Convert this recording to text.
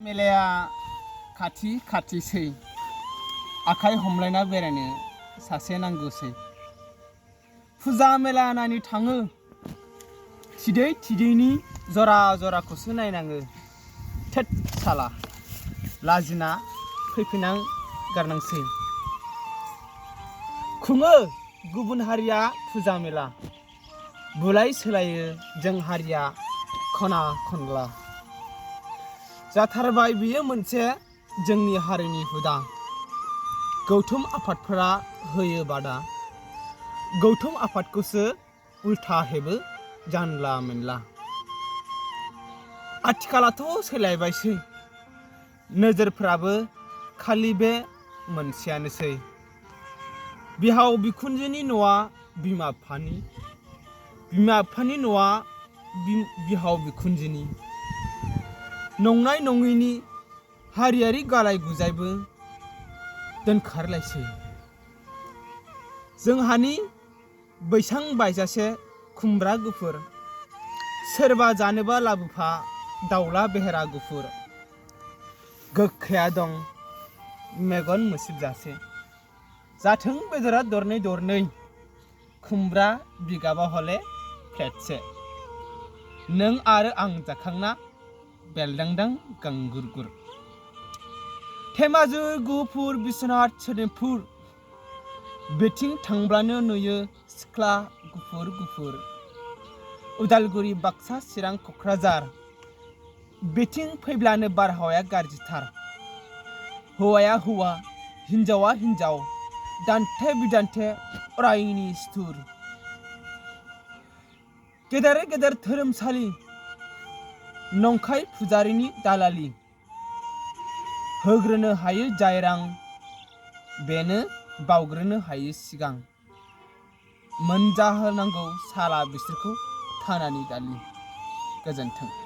मेलाया खाथि खाथिसै आखाइ हमलायना बेरायनो सासे नांगौसै। फुजा मेला नायनो थाङो थिदै थिदैनि जरा जराखौसो नायनाङो। थोद साला लाजिना फैफिनां गारनांसै। खुङो गुबुन हारिया फुजा मेला, बुलाय सोलायो जों हारिया खना खनला। जाथारबाय बियो मोनसे जोंनि हारिनि हुदा। गौथुम आफादफोरा होयो बादा, गौथुम आफादखौसो उल्था हेबो जानला मोनला। आथिखालाथ' सोलायबायसै, नोजोरफ्राबो खालि बे मोनसेयानोसै। बिहाव बिखुनजोनि न'आ बिमा बिफानि, बिमा बिफानि न'आ बिहाव बिखुनजोनि। नंनाय नङैनि हारियारि गालाय गुजायबो दोनखारलायसै। जोंहानि बैसां बायजासे खुमब्रा गुफुर, सोरबा जानोबा लाबोफा दाउला बेहेरा गुफुर। गोखाया दं मेगन मोसिबजासे, जाथों बेदरा दरनै दरनै, खुमब्रा बिगाबा हले प्लेटसे। नों आरो आं जाखांना बेलदांदां गांगुरगुर। धेमाजि गुफुर बिश्वनाथ सोरनिफुर, बेथिं थांब्लानो नुयो सिख्ला गुफुर गुफुर। उदालगुरि बाक्सा चिरां क'क्राझार, बेथिं फैब्लानो बारहावाया गाज्रिथार। हौवाया हौवा हिनजावा हिनजाव, दान्थे बिदान्थे अरायनि सुथुर। गेदेर गेदेर धोरोमसालि, नंखाय फुजारिनि दालालि। होग्रोनो हायो जाय रां, बेनो बावग्रोनो हायो सिगां। मोनजाहोनांगौ साला बिसोरखौ थानानि दालि। गोजोन्थों।